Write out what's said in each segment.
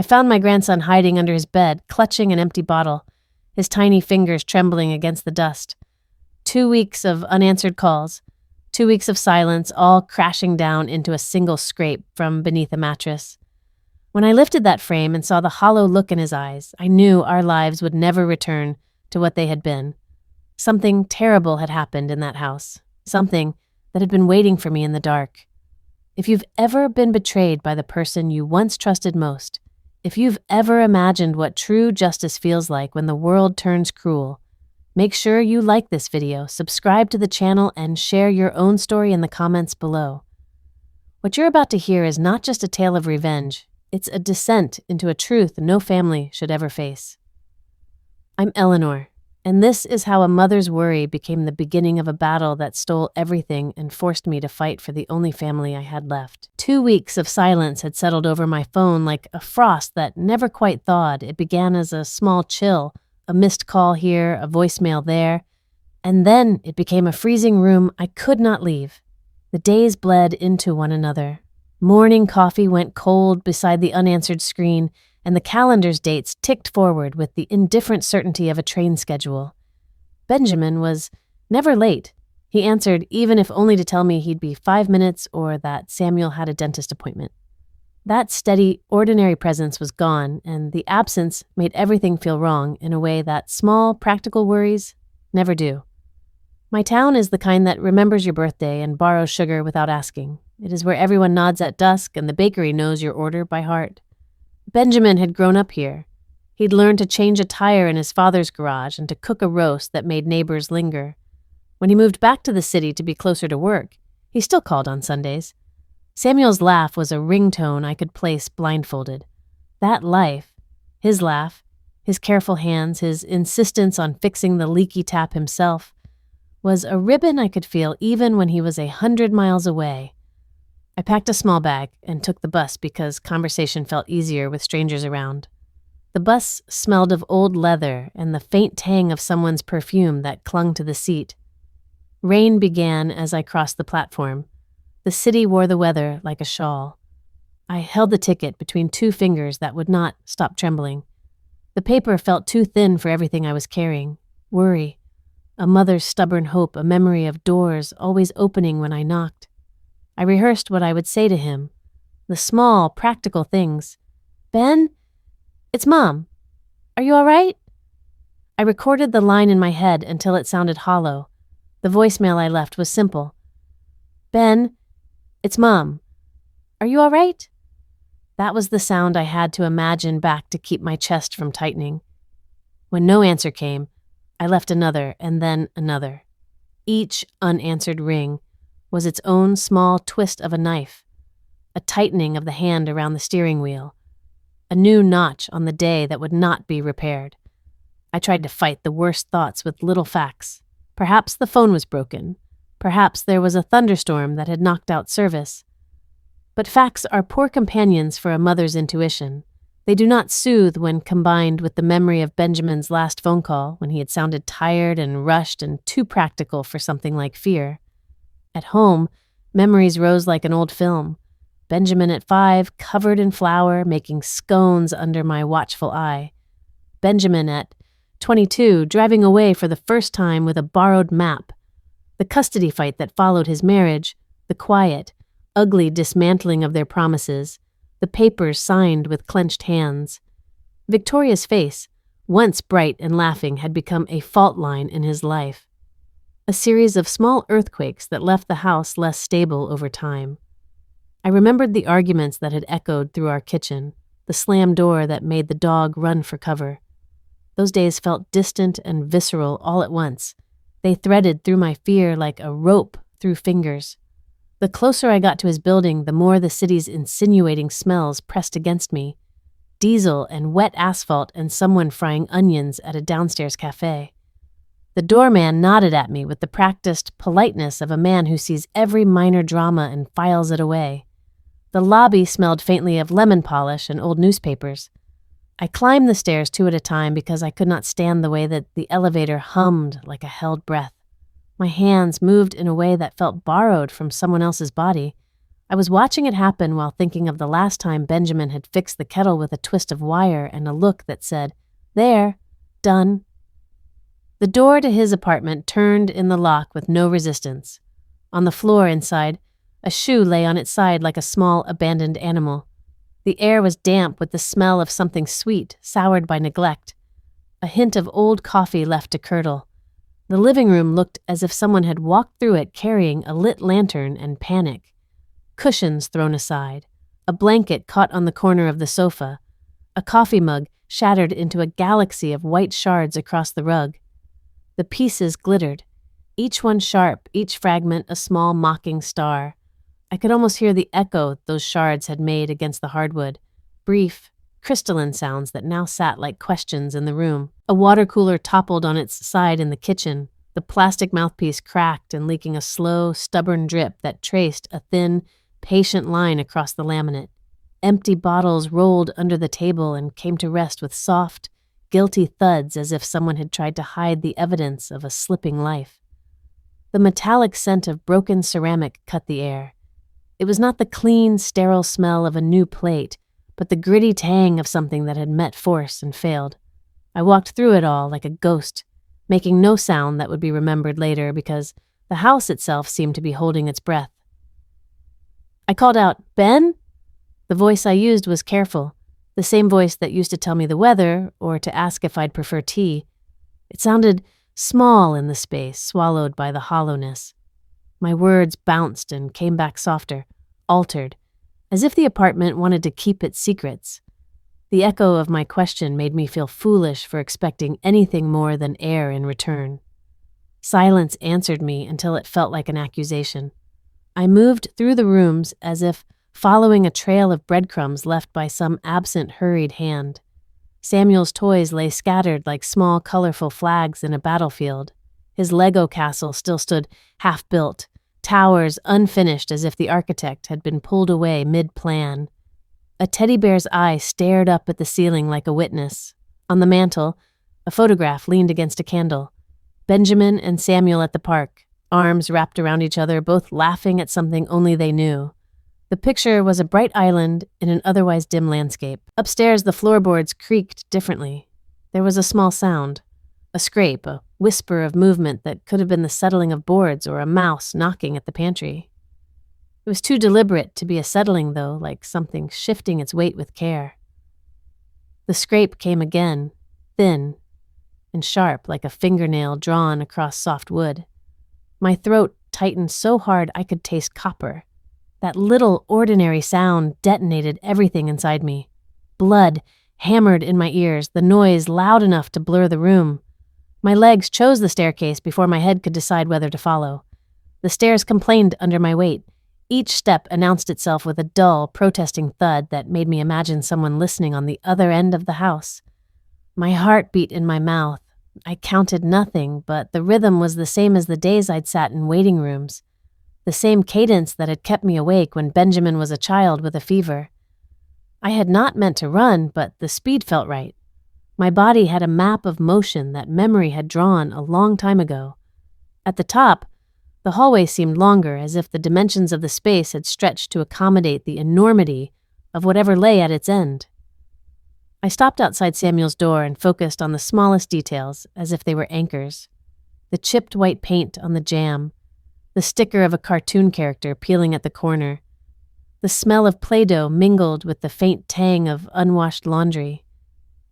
I found my grandson hiding under his bed, clutching an empty bottle, his tiny fingers trembling against the dust. 2 weeks of unanswered calls, 2 weeks of silence, all crashing down into a single scrape from beneath a mattress. When I lifted that frame and saw the hollow look in his eyes, I knew our lives would never return to what they had been. Something terrible had happened in that house, something that had been waiting for me in the dark. If you've ever been betrayed by the person you once trusted most, if you've ever imagined what true justice feels like when the world turns cruel, make sure you like this video, subscribe to the channel, and share your own story in the comments below. What you're about to hear is not just a tale of revenge, it's a descent into a truth no family should ever face. I'm Eleanor, and this is how a mother's worry became the beginning of a battle that stole everything and forced me to fight for the only family I had left. 2 weeks of silence had settled over my phone like a frost that never quite thawed. It began as a small chill, a missed call here, a voicemail there, and then it became a freezing room I could not leave. The days bled into one another. Morning coffee went cold beside the unanswered screen, and the calendar's dates ticked forward with the indifferent certainty of a train schedule. Benjamin was never late. He answered even if only to tell me he'd be 5 minutes or that Samuel had a dentist appointment. That steady, ordinary presence was gone, and the absence made everything feel wrong in a way that small, practical worries never do. My town is the kind that remembers your birthday and borrows sugar without asking. It is where everyone nods at dusk and the bakery knows your order by heart. Benjamin had grown up here. He'd learned to change a tire in his father's garage and to cook a roast that made neighbors linger. When he moved back to the city to be closer to work, he still called on Sundays. Samuel's laugh was a ringtone I could place blindfolded. That life, his laugh, his careful hands, his insistence on fixing the leaky tap himself, was a ribbon I could feel even when he was 100 miles away. I packed a small bag and took the bus because conversation felt easier with strangers around. The bus smelled of old leather and the faint tang of someone's perfume that clung to the seat. Rain began as I crossed the platform. The city wore the weather like a shawl. I held the ticket between 2 fingers that would not stop trembling. The paper felt too thin for everything I was carrying. Worry, a mother's stubborn hope, a memory of doors always opening when I knocked. I rehearsed what I would say to him, the small, practical things. Ben, it's Mom. Are you all right? I recorded the line in my head until it sounded hollow. The voicemail I left was simple. Ben, it's Mom. Are you all right? That was the sound I had to imagine back to keep my chest from tightening. When no answer came, I left another and then another. Each unanswered ring was its own small twist of a knife, a tightening of the hand around the steering wheel, a new notch on the day that would not be repaired. I tried to fight the worst thoughts with little facts. Perhaps the phone was broken. Perhaps there was a thunderstorm that had knocked out service. But facts are poor companions for a mother's intuition. They do not soothe when combined with the memory of Benjamin's last phone call when he had sounded tired and rushed and too practical for something like fear. At home, memories rose like an old film. Benjamin at 5, covered in flour, making scones under my watchful eye. Benjamin at 22, driving away for the first time with a borrowed map. The custody fight that followed his marriage, the quiet, ugly dismantling of their promises, the papers signed with clenched hands. Victoria's face, once bright and laughing, had become a fault line in his life. A series of small earthquakes that left the house less stable over time. I remembered the arguments that had echoed through our kitchen, the slammed door that made the dog run for cover. Those days felt distant and visceral all at once. They threaded through my fear like a rope through fingers. The closer I got to his building, the more the city's insinuating smells pressed against me. Diesel and wet asphalt and someone frying onions at a downstairs cafe. The doorman nodded at me with the practiced politeness of a man who sees every minor drama and files it away. The lobby smelled faintly of lemon polish and old newspapers. I climbed the stairs 2 at a time because I could not stand the way that the elevator hummed like a held breath. My hands moved in a way that felt borrowed from someone else's body. I was watching it happen while thinking of the last time Benjamin had fixed the kettle with a twist of wire and a look that said, "There, done." The door to his apartment turned in the lock with no resistance. On the floor inside, a shoe lay on its side like a small, abandoned animal. The air was damp with the smell of something sweet, soured by neglect. A hint of old coffee left to curdle. The living room looked as if someone had walked through it carrying a lit lantern and panic. Cushions thrown aside, a blanket caught on the corner of the sofa, a coffee mug shattered into a galaxy of white shards across the rug. The pieces glittered, each one sharp, each fragment a small mocking star. I could almost hear the echo those shards had made against the hardwood, brief, crystalline sounds that now sat like questions in the room. A water cooler toppled on its side in the kitchen, the plastic mouthpiece cracked and leaking a slow, stubborn drip that traced a thin, patient line across the laminate. Empty bottles rolled under the table and came to rest with soft, guilty thuds as if someone had tried to hide the evidence of a slipping life. The metallic scent of broken ceramic cut the air. It was not the clean, sterile smell of a new plate, but the gritty tang of something that had met force and failed. I walked through it all like a ghost, making no sound that would be remembered later because the house itself seemed to be holding its breath. I called out, "Ben?" The voice I used was careful, the same voice that used to tell me the weather or to ask if I'd prefer tea. It sounded small in the space, swallowed by the hollowness. My words bounced and came back softer, altered, as if the apartment wanted to keep its secrets. The echo of my question made me feel foolish for expecting anything more than air in return. Silence answered me until it felt like an accusation. I moved through the rooms as if following a trail of breadcrumbs left by some absent, hurried hand. Samuel's toys lay scattered like small, colorful flags in a battlefield. His Lego castle still stood half-built, towers unfinished as if the architect had been pulled away mid-plan. A teddy bear's eye stared up at the ceiling like a witness. On the mantel, a photograph leaned against a candle. Benjamin and Samuel at the park, arms wrapped around each other, both laughing at something only they knew. The picture was a bright island in an otherwise dim landscape. Upstairs, the floorboards creaked differently. There was a small sound, a scrape, a whisper of movement that could have been the settling of boards or a mouse knocking at the pantry. It was too deliberate to be a settling, though, like something shifting its weight with care. The scrape came again, thin and sharp like a fingernail drawn across soft wood. My throat tightened so hard I could taste copper. That little ordinary sound detonated everything inside me. Blood hammered in my ears, the noise loud enough to blur the room. My legs chose the staircase before my head could decide whether to follow. The stairs complained under my weight. Each step announced itself with a dull, protesting thud that made me imagine someone listening on the other end of the house. My heart beat in my mouth. I counted nothing, but the rhythm was the same as the days I'd sat in waiting rooms. The same cadence that had kept me awake when Benjamin was a child with a fever. I had not meant to run, but the speed felt right. My body had a map of motion that memory had drawn a long time ago. At the top, the hallway seemed longer, as if the dimensions of the space had stretched to accommodate the enormity of whatever lay at its end. I stopped outside Samuel's door and focused on the smallest details, as if they were anchors. The chipped white paint on the jamb, the sticker of a cartoon character peeling at the corner. The smell of Play-Doh mingled with the faint tang of unwashed laundry.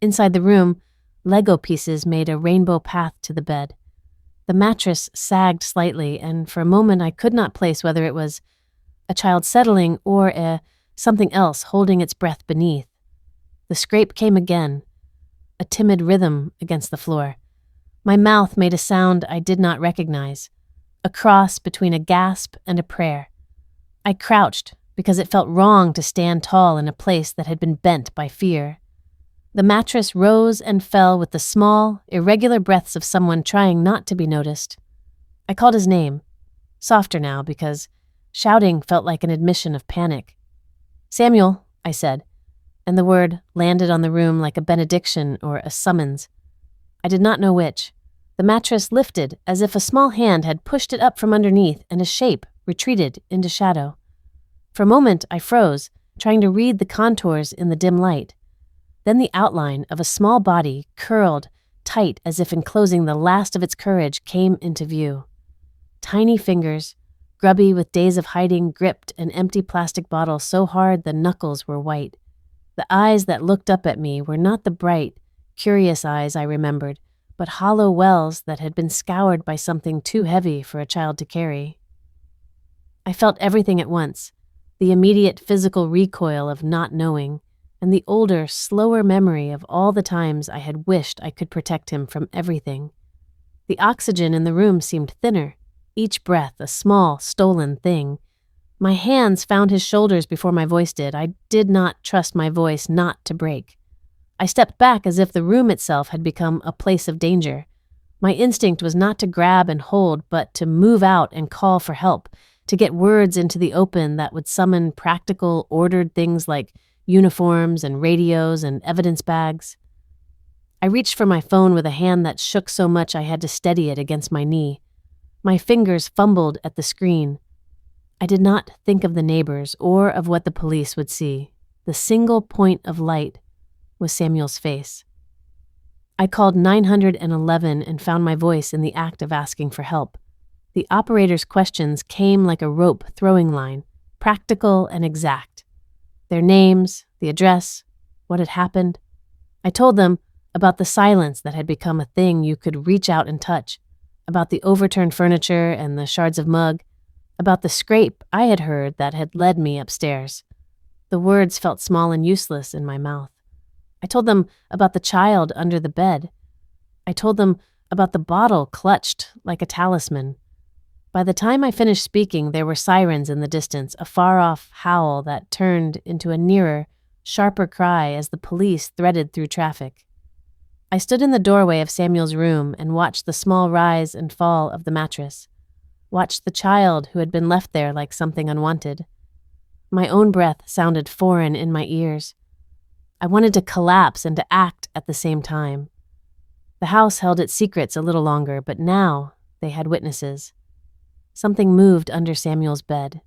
Inside the room, Lego pieces made a rainbow path to the bed. The mattress sagged slightly, and for a moment I could not place whether it was a child settling or something else holding its breath beneath. The scrape came again, a timid rhythm against the floor. My mouth made a sound I did not recognize, a cross between a gasp and a prayer. I crouched because it felt wrong to stand tall in a place that had been bent by fear. The mattress rose and fell with the small, irregular breaths of someone trying not to be noticed. I called his name, softer now because shouting felt like an admission of panic. "Samuel," I said, and the word landed on the room like a benediction or a summons. I did not know which. The mattress lifted as if a small hand had pushed it up from underneath and a shape retreated into shadow. For a moment, I froze, trying to read the contours in the dim light. Then the outline of a small body, curled, tight as if enclosing the last of its courage, came into view. Tiny fingers, grubby with days of hiding, gripped an empty plastic bottle so hard the knuckles were white. The eyes that looked up at me were not the bright, curious eyes I remembered, but hollow wells that had been scoured by something too heavy for a child to carry. I felt everything at once, the immediate physical recoil of not knowing, and the older, slower memory of all the times I had wished I could protect him from everything. The oxygen in the room seemed thinner, each breath a small, stolen thing. My hands found his shoulders before my voice did. I did not trust my voice not to break. I stepped back as if the room itself had become a place of danger. My instinct was not to grab and hold, but to move out and call for help, to get words into the open that would summon practical, ordered things like uniforms and radios and evidence bags. I reached for my phone with a hand that shook so much I had to steady it against my knee. My fingers fumbled at the screen. I did not think of the neighbors or of what the police would see. The single point of light was Samuel's face. I called 911 and found my voice in the act of asking for help. The operator's questions came like a rope throwing line, practical and exact. Their names, the address, what had happened. I told them about the silence that had become a thing you could reach out and touch, about the overturned furniture and the shards of mug, about the scrape I had heard that had led me upstairs. The words felt small and useless in my mouth. I told them about the child under the bed. I told them about the bottle clutched like a talisman. By the time I finished speaking, there were sirens in the distance, a far-off howl that turned into a nearer, sharper cry as the police threaded through traffic. I stood in the doorway of Samuel's room and watched the small rise and fall of the mattress, watched the child who had been left there like something unwanted. My own breath sounded foreign in my ears. I wanted to collapse and to act at the same time. The house held its secrets a little longer, but now they had witnesses. Something moved under Samuel's bed.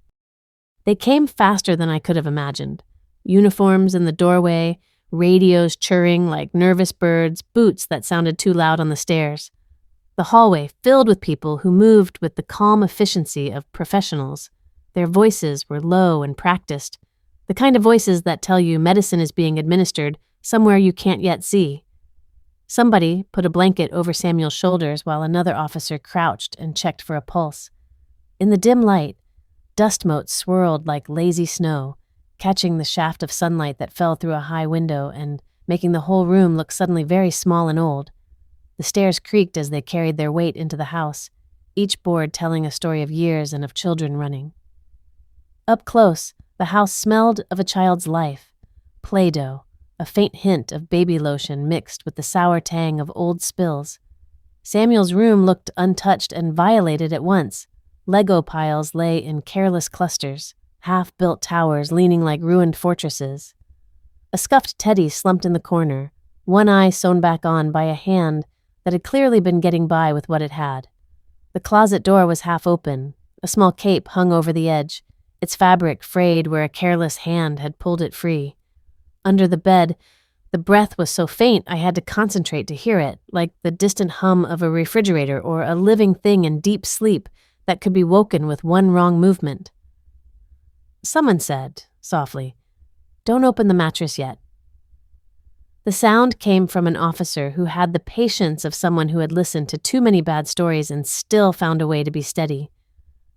They came faster than I could have imagined. Uniforms in the doorway, radios churring like nervous birds, boots that sounded too loud on the stairs. The hallway filled with people who moved with the calm efficiency of professionals. Their voices were low and practiced, the kind of voices that tell you medicine is being administered somewhere you can't yet see. Somebody put a blanket over Samuel's shoulders while another officer crouched and checked for a pulse. In the dim light, dust motes swirled like lazy snow, catching the shaft of sunlight that fell through a high window and making the whole room look suddenly very small and old. The stairs creaked as they carried their weight into the house, each board telling a story of years and of children running. Up close, the house smelled of a child's life, Play-Doh, a faint hint of baby lotion mixed with the sour tang of old spills. Samuel's room looked untouched and violated at once. Lego piles lay in careless clusters, half-built towers leaning like ruined fortresses. A scuffed teddy slumped in the corner, one eye sewn back on by a hand that had clearly been getting by with what it had. The closet door was half open, a small cape hung over the edge, its fabric frayed where a careless hand had pulled it free. Under the bed, the breath was so faint I had to concentrate to hear it, like the distant hum of a refrigerator or a living thing in deep sleep that could be woken with one wrong movement. Someone said, softly, "Don't open the mattress yet." The sound came from an officer who had the patience of someone who had listened to too many bad stories and still found a way to be steady.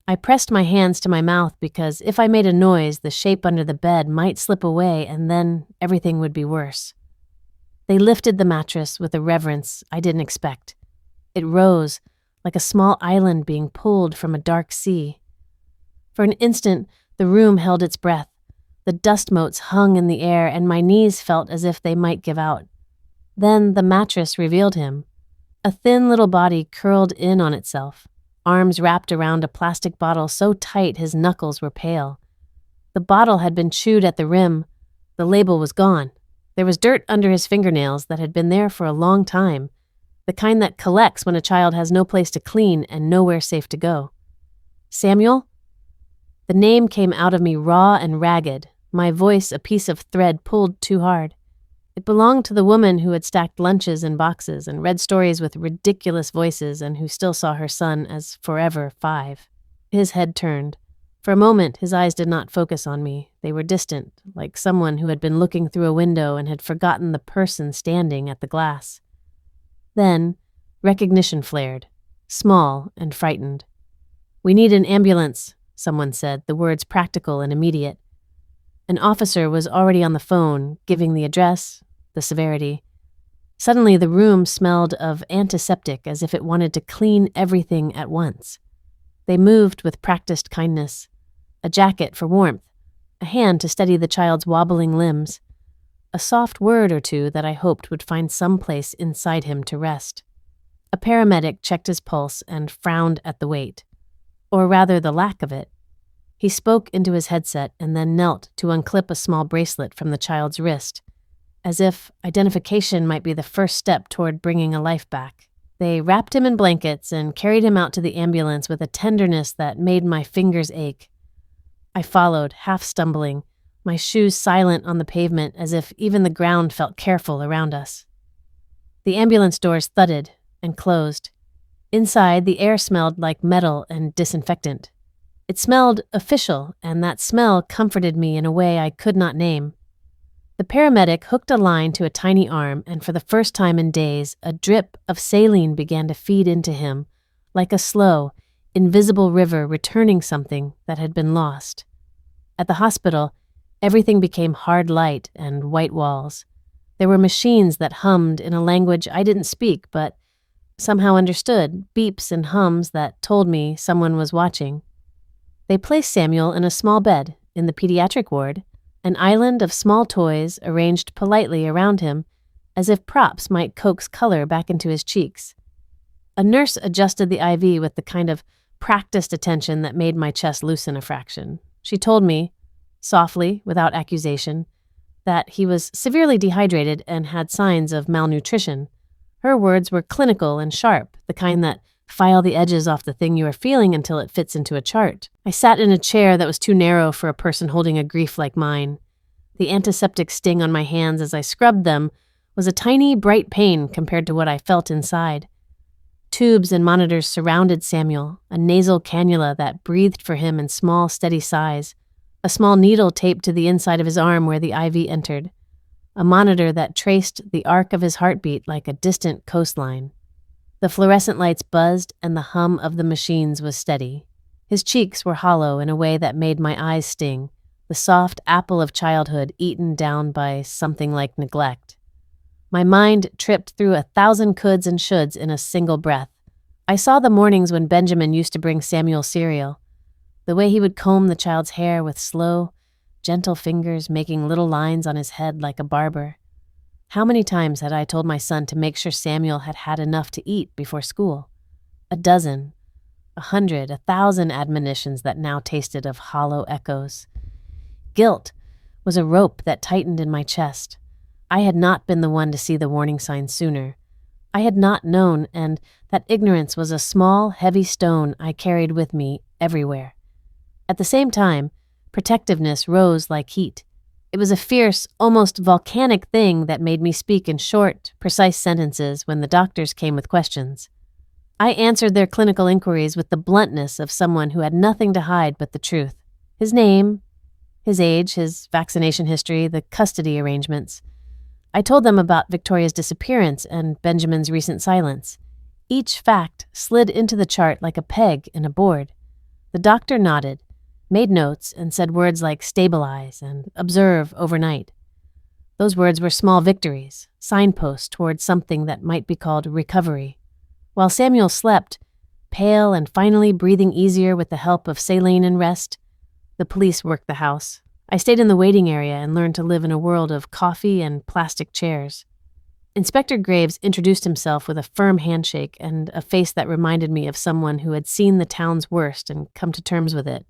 I pressed my hands to my mouth because if I made a noise, the shape under the bed might slip away and then everything would be worse. They lifted the mattress with a reverence I didn't expect. It rose, like a small island being pulled from a dark sea. For an instant, the room held its breath. The dust motes hung in the air and my knees felt as if they might give out. Then the mattress revealed him. A thin little body curled in on itself, arms wrapped around a plastic bottle so tight his knuckles were pale. The bottle had been chewed at the rim. The label was gone. There was dirt under his fingernails that had been there for a long time, the kind that collects when a child has no place to clean and nowhere safe to go. "Samuel?" The name came out of me raw and ragged, my voice a piece of thread pulled too hard. It belonged to the woman who had stacked lunches in boxes and read stories with ridiculous voices and who still saw her son as forever 5. His head turned. For a moment, his eyes did not focus on me. They were distant, like someone who had been looking through a window and had forgotten the person standing at the glass. Then, recognition flared, small and frightened. "We need an ambulance," someone said, the words practical and immediate. An officer was already on the phone, giving the address, the severity. Suddenly, the room smelled of antiseptic as if it wanted to clean everything at once. They moved with practiced kindness. A jacket for warmth, a hand to steady the child's wobbling limbs, a soft word or two that I hoped would find some place inside him to rest. A paramedic checked his pulse and frowned at the weight, or rather the lack of it. He spoke into his headset and then knelt to unclip a small bracelet from the child's wrist, as if identification might be the first step toward bringing a life back. They wrapped him in blankets and carried him out to the ambulance with a tenderness that made my fingers ache. I followed, half stumbling, my shoes silent on the pavement as if even the ground felt careful around us. The ambulance doors thudded and closed. Inside, the air smelled like metal and disinfectant. It smelled official, and that smell comforted me in a way I could not name. The paramedic hooked a line to a tiny arm, and for the first time in days, a drip of saline began to feed into him, like a slow, invisible river returning something that had been lost. At the hospital, everything became hard light and white walls. There were machines that hummed in a language I didn't speak but somehow understood, beeps and hums that told me someone was watching. They placed Samuel in a small bed in the pediatric ward, an island of small toys arranged politely around him as if props might coax color back into his cheeks. A nurse adjusted the IV with the kind of practiced attention that made my chest loosen a fraction. She told me, softly, without accusation, that he was severely dehydrated and had signs of malnutrition. Her words were clinical and sharp, the kind that file the edges off the thing you are feeling until it fits into a chart. I sat in a chair that was too narrow for a person holding a grief like mine. The antiseptic sting on my hands as I scrubbed them was a tiny, bright pain compared to what I felt inside. Tubes and monitors surrounded Samuel, a nasal cannula that breathed for him in small, steady sighs, a small needle taped to the inside of his arm where the IV entered, a monitor that traced the arc of his heartbeat like a distant coastline. The fluorescent lights buzzed and the hum of the machines was steady. His cheeks were hollow in a way that made my eyes sting, the soft apple of childhood eaten down by something like neglect. My mind tripped through 1,000 coulds and shoulds in a single breath. I saw the mornings when Benjamin used to bring Samuel cereal, the way he would comb the child's hair with slow, gentle fingers making little lines on his head like a barber. How many times had I told my son to make sure Samuel had had enough to eat before school? 12, 100, 1,000 admonitions that now tasted of hollow echoes. Guilt was a rope that tightened in my chest. I had not been the one to see the warning signs sooner. I had not known, and that ignorance was a small, heavy stone I carried with me everywhere. At the same time, protectiveness rose like heat. It was a fierce, almost volcanic thing that made me speak in short, precise sentences when the doctors came with questions. I answered their clinical inquiries with the bluntness of someone who had nothing to hide but the truth. His name, his age, his vaccination history, the custody arrangements. I told them about Victoria's disappearance and Benjamin's recent silence. Each fact slid into the chart like a peg in a board. The doctor nodded, made notes, and said words like stabilize and observe overnight. Those words were small victories, signposts towards something that might be called recovery. While Samuel slept, pale and finally breathing easier with the help of saline and rest, the police worked the house. I stayed in the waiting area and learned to live in a world of coffee and plastic chairs. Inspector Graves introduced himself with a firm handshake and a face that reminded me of someone who had seen the town's worst and come to terms with it.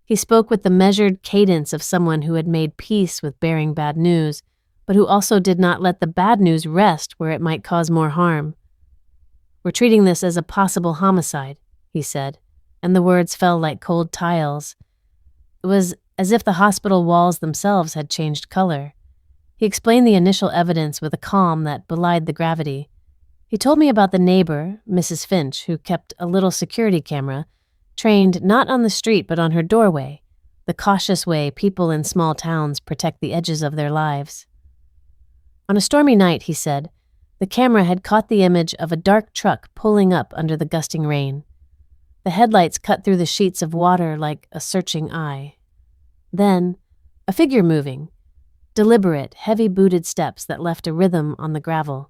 He spoke with the measured cadence of someone who had made peace with bearing bad news, but who also did not let the bad news rest where it might cause more harm. "We're treating this as a possible homicide," he said, and the words fell like cold tiles. It was as if the hospital walls themselves had changed color. He explained the initial evidence with a calm that belied the gravity. He told me about the neighbor, Mrs. Finch, who kept a little security camera, trained not on the street but on her doorway, the cautious way people in small towns protect the edges of their lives. On a stormy night, he said, the camera had caught the image of a dark truck pulling up under the gusting rain. The headlights cut through the sheets of water like a searching eye. Then, a figure moving, deliberate, heavy-booted steps that left a rhythm on the gravel.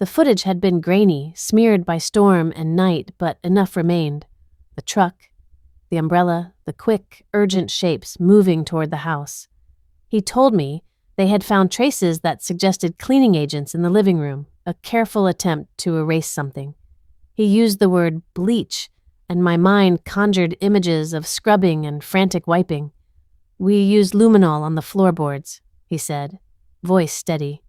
The footage had been grainy, smeared by storm and night, but enough remained. The truck, the umbrella, the quick, urgent shapes moving toward the house. He told me they had found traces that suggested cleaning agents in the living room, a careful attempt to erase something. He used the word bleach, and my mind conjured images of scrubbing and frantic wiping. "We used luminol on the floorboards," he said, voice steady.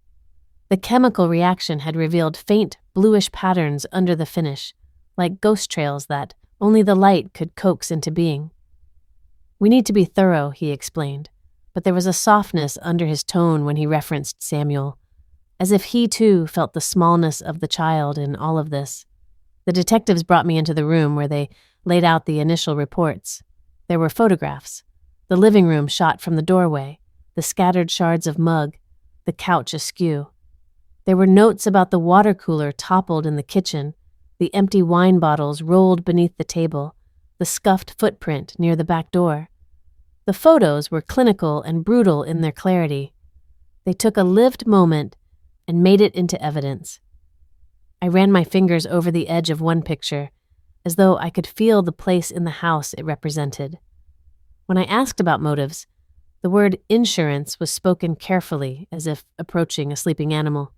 The chemical reaction had revealed faint, bluish patterns under the finish, like ghost trails that only the light could coax into being. "We need to be thorough," he explained, but there was a softness under his tone when he referenced Samuel, as if he too felt the smallness of the child in all of this. The detectives brought me into the room where they laid out the initial reports. There were photographs, the living room shot from the doorway, the scattered shards of mug, the couch askew. There were notes about the water cooler toppled in the kitchen, the empty wine bottles rolled beneath the table, the scuffed footprint near the back door. The photos were clinical and brutal in their clarity. They took a lived moment and made it into evidence. I ran my fingers over the edge of one picture, as though I could feel the place in the house it represented. When I asked about motives, the word insurance was spoken carefully, as if approaching a sleeping animal.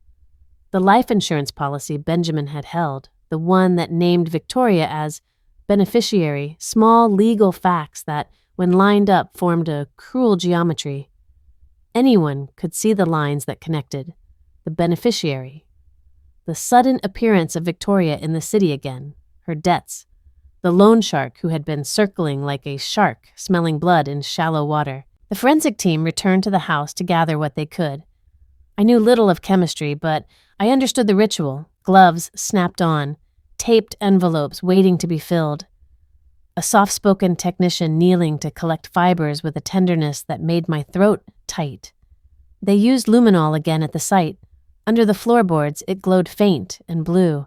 The life insurance policy Benjamin had held, the one that named Victoria as beneficiary, small legal facts that, when lined up, formed a cruel geometry. Anyone could see the lines that connected. The beneficiary. The sudden appearance of Victoria in the city again, her debts. The loan shark who had been circling like a shark smelling blood in shallow water. The forensic team returned to the house to gather what they could. I knew little of chemistry, but I understood the ritual, gloves snapped on, taped envelopes waiting to be filled. A soft-spoken technician kneeling to collect fibers with a tenderness that made my throat tight. They used luminol again at the site. Under the floorboards, it glowed faint and blue,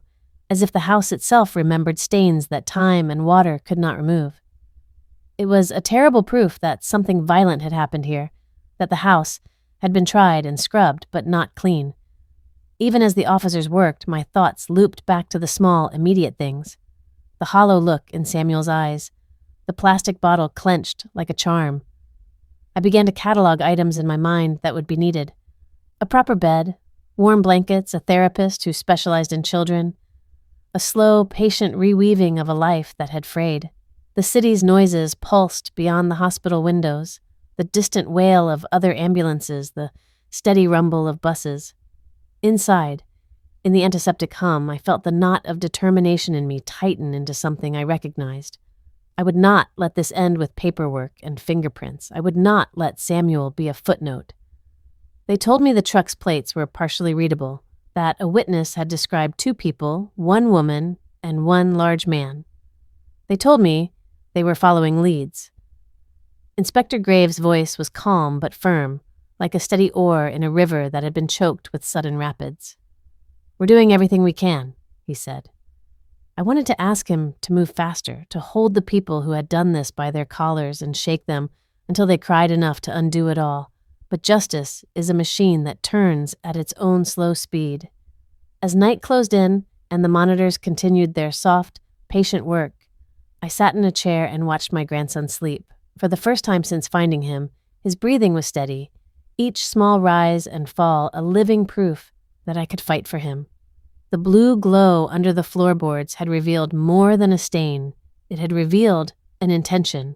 as if the house itself remembered stains that time and water could not remove. It was a terrible proof that something violent had happened here, that the house had been tried and scrubbed, but not clean. Even as the officers worked, my thoughts looped back to the small, immediate things. The hollow look in Samuel's eyes, the plastic bottle clenched like a charm. I began to catalog items in my mind that would be needed. A proper bed, warm blankets, a therapist who specialized in children, a slow, patient reweaving of a life that had frayed. The city's noises pulsed beyond the hospital windows, the distant wail of other ambulances, the steady rumble of buses. Inside, in the antiseptic hum, I felt the knot of determination in me tighten into something I recognized. I would not let this end with paperwork and fingerprints. I would not let Samuel be a footnote. They told me the truck's plates were partially readable, that a witness had described 2 people, 1 woman, and 1 large man. They told me they were following leads. Inspector Graves' voice was calm but firm, like a steady oar in a river that had been choked with sudden rapids. "We're doing everything we can," he said. I wanted to ask him to move faster, to hold the people who had done this by their collars and shake them until they cried enough to undo it all. But justice is a machine that turns at its own slow speed. As night closed in and the monitors continued their soft, patient work, I sat in a chair and watched my grandson sleep. For the first time since finding him, his breathing was steady, each small rise and fall a living proof that I could fight for him. The blue glow under the floorboards had revealed more than a stain. It had revealed an intention.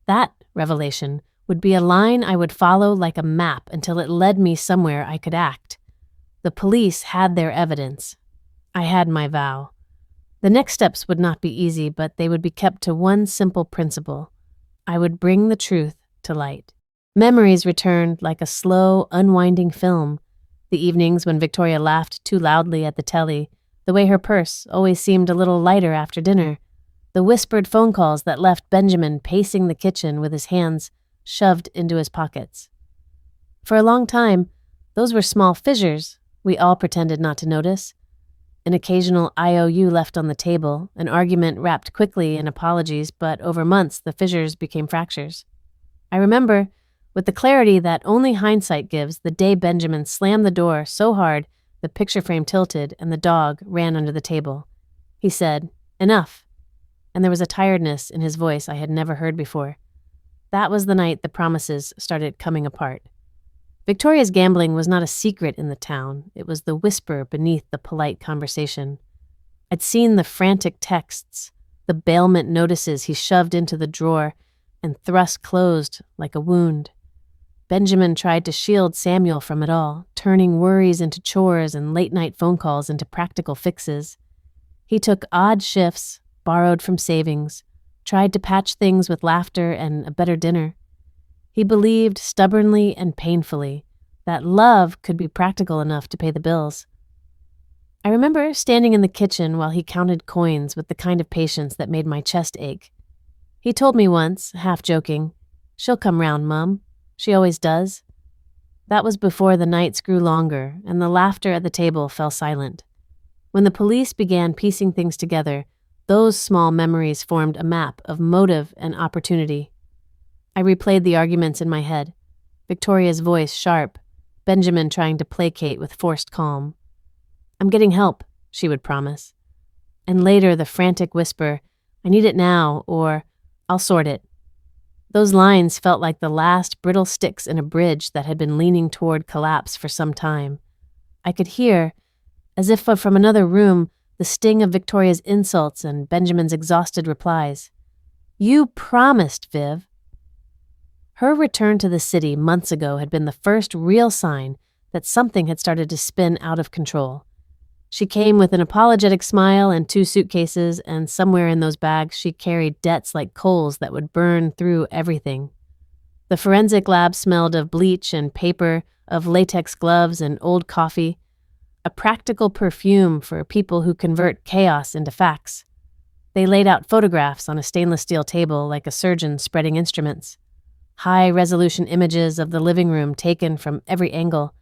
That revelation would be a line I would follow like a map until it led me somewhere I could act. The police had their evidence. I had my vow. The next steps would not be easy, but they would be kept to one simple principle. I would bring the truth to light. Memories returned like a slow, unwinding film. The evenings when Victoria laughed too loudly at the telly, the way her purse always seemed a little lighter after dinner, the whispered phone calls that left Benjamin pacing the kitchen with his hands shoved into his pockets. For a long time, those were small fissures we all pretended not to notice. An occasional IOU left on the table, an argument wrapped quickly in apologies, but over months the fissures became fractures. I remember, with the clarity that only hindsight gives, the day Benjamin slammed the door so hard the picture frame tilted and the dog ran under the table. He said, "Enough," and there was a tiredness in his voice I had never heard before. That was the night the promises started coming apart. Victoria's gambling was not a secret in the town. It was the whisper beneath the polite conversation. I'd seen the frantic texts, the bailment notices he shoved into the drawer and thrust closed like a wound. Benjamin tried to shield Samuel from it all, turning worries into chores and late-night phone calls into practical fixes. He took odd shifts, borrowed from savings, tried to patch things with laughter and a better dinner. He believed stubbornly and painfully that love could be practical enough to pay the bills. I remember standing in the kitchen while he counted coins with the kind of patience that made my chest ache. He told me once, half joking, "She'll come round, Mum. She always does." That was before the nights grew longer and the laughter at the table fell silent. When the police began piecing things together, those small memories formed a map of motive and opportunity. I replayed the arguments in my head, Victoria's voice sharp, Benjamin trying to placate with forced calm. "I'm getting help," she would promise. And later the frantic whisper, "I need it now," or "I'll sort it." Those lines felt like the last brittle sticks in a bridge that had been leaning toward collapse for some time. I could hear, as if from another room, the sting of Victoria's insults and Benjamin's exhausted replies. "You promised, Viv." Her return to the city months ago had been the first real sign that something had started to spin out of control. She came with an apologetic smile and 2 suitcases, and somewhere in those bags she carried debts like coals that would burn through everything. The forensic lab smelled of bleach and paper, of latex gloves and old coffee, a practical perfume for people who convert chaos into facts. They laid out photographs on a stainless steel table like a surgeon spreading instruments. High-resolution images of the living room taken from every angle,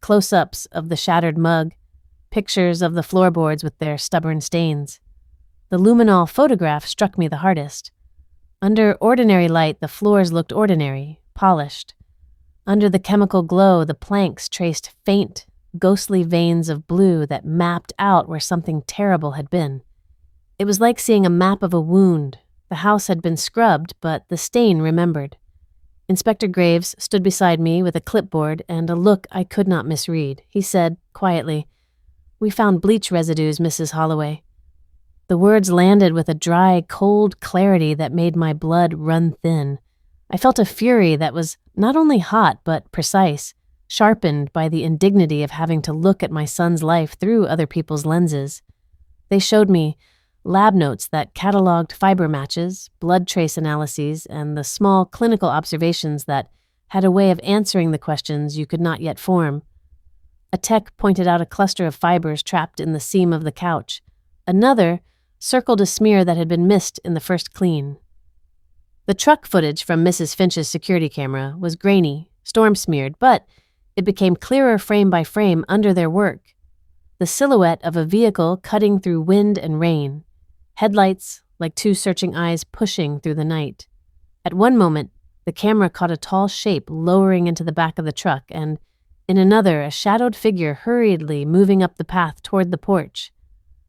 close-ups of the shattered mug, pictures of the floorboards with their stubborn stains. The luminol photograph struck me the hardest. Under ordinary light, the floors looked ordinary, polished. Under the chemical glow, the planks traced faint, ghostly veins of blue that mapped out where something terrible had been. It was like seeing a map of a wound. The house had been scrubbed, but the stain remembered. Inspector Graves stood beside me with a clipboard and a look I could not misread. He said, quietly, "We found bleach residues, Mrs. Holloway." The words landed with a dry, cold clarity that made my blood run thin. I felt a fury that was not only hot but precise, sharpened by the indignity of having to look at my son's life through other people's lenses. They showed me lab notes that cataloged fiber matches, blood trace analyses, and the small clinical observations that had a way of answering the questions you could not yet form. A tech pointed out a cluster of fibers trapped in the seam of the couch. Another circled a smear that had been missed in the first clean. The truck footage from Mrs. Finch's security camera was grainy, storm-smeared, but it became clearer frame by frame under their work. The silhouette of a vehicle cutting through wind and rain. Headlights like 2 searching eyes pushing through the night. At one moment, the camera caught a tall shape lowering into the back of the truck, and in another, a shadowed figure hurriedly moving up the path toward the porch.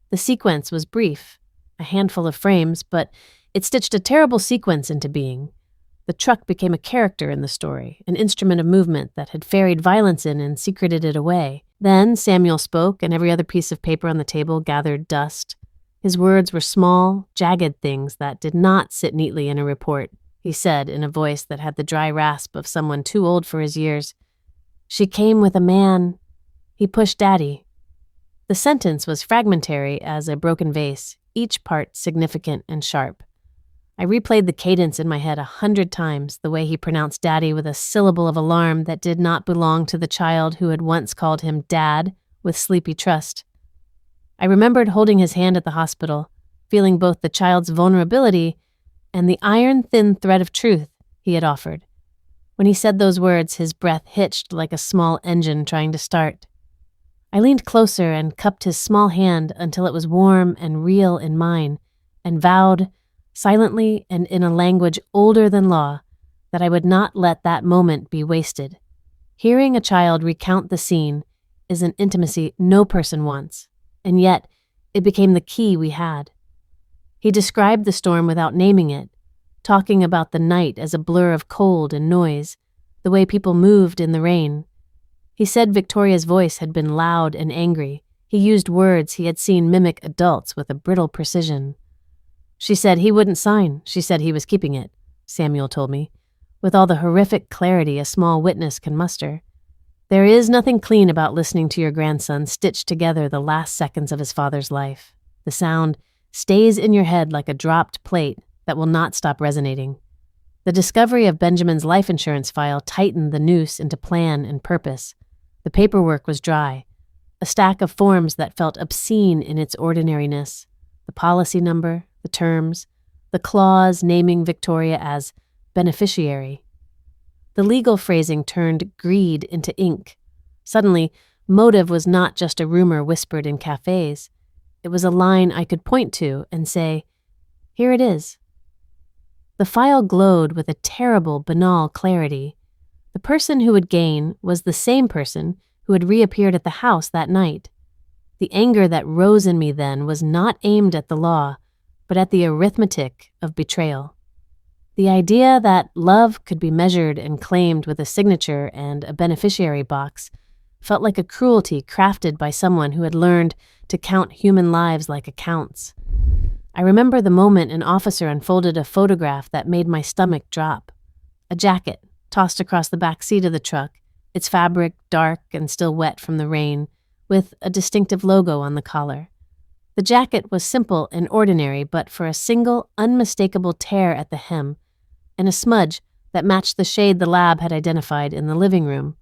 The sequence was brief, a handful of frames, but it stitched a terrible sequence into being. The truck became a character in the story, an instrument of movement that had ferried violence in and secreted it away. Then Samuel spoke, and every other piece of paper on the table gathered dust. His words were small, jagged things that did not sit neatly in a report. He said in a voice that had the dry rasp of someone too old for his years, "She came with a man. He pushed Daddy." The sentence was fragmentary as a broken vase, each part significant and sharp. I replayed the cadence in my head 100 times, the way he pronounced Daddy with a syllable of alarm that did not belong to the child who had once called him Dad with sleepy trust. I remembered holding his hand at the hospital, feeling both the child's vulnerability and the iron-thin thread of truth he had offered. When he said those words, his breath hitched like a small engine trying to start. I leaned closer and cupped his small hand until it was warm and real in mine, and vowed, silently and in a language older than law, that I would not let that moment be wasted. Hearing a child recount the scene is an intimacy no person wants, and yet it became the key we had. He described the storm without naming it, talking about the night as a blur of cold and noise, the way people moved in the rain. He said Victoria's voice had been loud and angry. He used words he had seen mimic adults with a brittle precision. She said he wouldn't sign. She said he was keeping it, Samuel told me, with all the horrific clarity a small witness can muster. There is nothing clean about listening to your grandson stitch together the last seconds of his father's life. The sound stays in your head like a dropped plate that will not stop resonating. The discovery of Benjamin's life insurance file tightened the noose into plan and purpose. The paperwork was dry, a stack of forms that felt obscene in its ordinariness. The policy number, the terms, the clause naming Victoria as beneficiary. The legal phrasing turned greed into ink. Suddenly, motive was not just a rumor whispered in cafes. It was a line I could point to and say, "Here it is." The file glowed with a terrible, banal clarity. The person who would gain was the same person who had reappeared at the house that night. The anger that rose in me then was not aimed at the law, but at the arithmetic of betrayal. The idea that love could be measured and claimed with a signature and a beneficiary box felt like a cruelty crafted by someone who had learned to count human lives like accounts. I remember the moment an officer unfolded a photograph that made my stomach drop. A jacket, tossed across the back seat of the truck, its fabric dark and still wet from the rain, with a distinctive logo on the collar. The jacket was simple and ordinary, but for a single, unmistakable tear at the hem, and a smudge that matched the shade the lab had identified in the living room.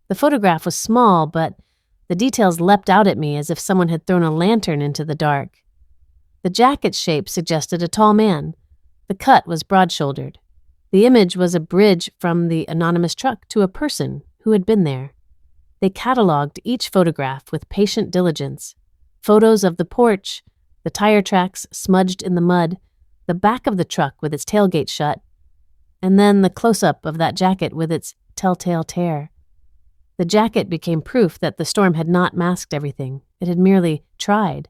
The photograph was small, but the details leapt out at me as if someone had thrown a lantern into the dark. The jacket's shape suggested a tall man. The cut was broad-shouldered. The image was a bridge from the anonymous truck to a person who had been there. They catalogued each photograph with patient diligence. Photos of the porch, the tire tracks smudged in the mud, the back of the truck with its tailgate shut, and then the close-up of that jacket with its telltale tear. The jacket became proof that the storm had not masked everything. It had merely tried.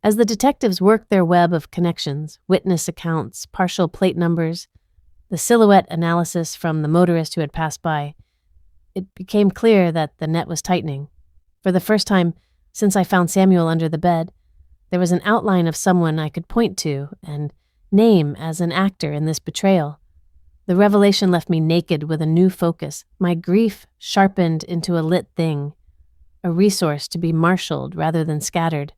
As the detectives worked their web of connections, witness accounts, partial plate numbers, the silhouette analysis from the motorist who had passed by, it became clear that the net was tightening. For the first time since I found Samuel under the bed, there was an outline of someone I could point to and name as an actor in this betrayal. The revelation left me naked with a new focus, my grief sharpened into a lit thing, a resource to be marshaled rather than scattered.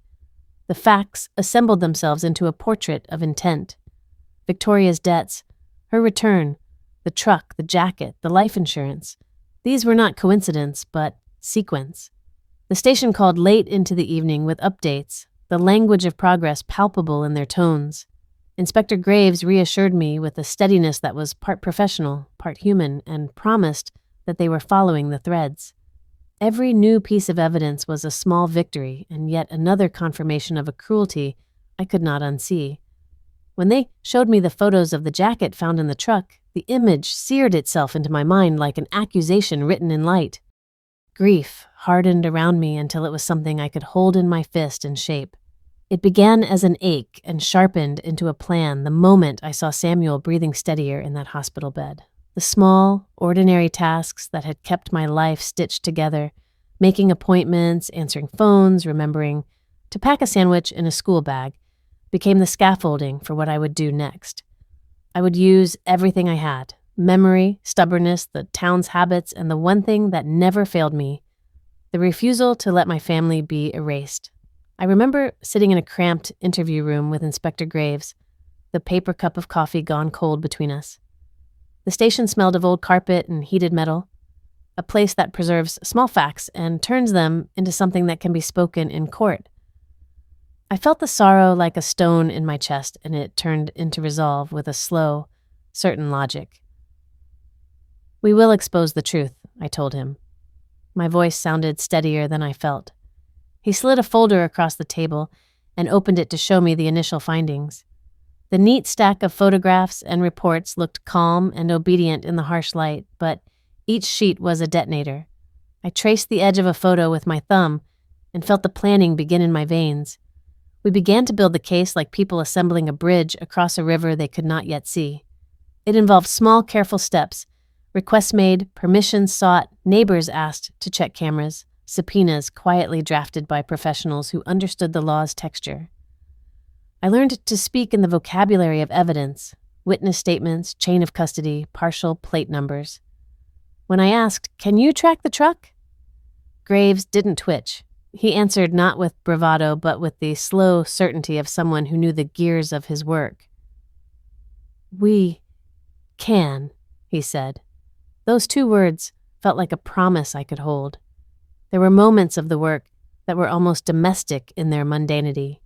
The facts assembled themselves into a portrait of intent. Victoria's debts, her return, the truck, the jacket, the life insurance. These were not coincidence, but sequence. The station called late into the evening with updates, the language of progress palpable in their tones. Inspector Graves reassured me with a steadiness that was part professional, part human, and promised that they were following the threads. Every new piece of evidence was a small victory and yet another confirmation of a cruelty I could not unsee. When they showed me the photos of the jacket found in the truck, the image seared itself into my mind like an accusation written in light. Grief hardened around me until it was something I could hold in my fist and shape. It began as an ache and sharpened into a plan the moment I saw Samuel breathing steadier in that hospital bed. The small, ordinary tasks that had kept my life stitched together, making appointments, answering phones, remembering to pack a sandwich in a school bag, became the scaffolding for what I would do next. I would use everything I had, memory, stubbornness, the town's habits, and the one thing that never failed me, the refusal to let my family be erased. I remember sitting in a cramped interview room with Inspector Graves. the paper cup of coffee gone cold between us. The station smelled of old carpet and heated metal, a place that preserves small facts and turns them into something that can be spoken in court. I felt the sorrow like a stone in my chest, and it turned into resolve with a slow, certain logic. "We will expose the truth," I told him. My voice sounded steadier than I felt. He slid a folder across the table and opened it to show me the initial findings. The neat stack of photographs and reports looked calm and obedient in the harsh light, but each sheet was a detonator. I traced the edge of a photo with my thumb and felt the planning begin in my veins. We began to build the case like people assembling a bridge across a river they could not yet see. It involved small, careful steps. Requests made, permissions sought, neighbors asked to check cameras, subpoenas quietly drafted by professionals who understood the law's texture. I learned to speak in the vocabulary of evidence, witness statements, chain of custody, partial plate numbers. When I asked, "Can you track the truck?" Graves didn't twitch. He answered not with bravado, but with the slow certainty of someone who knew the gears of his work. "We can," he said. Those 2 words felt like a promise I could hold. There were moments of the work that were almost domestic in their mundanity.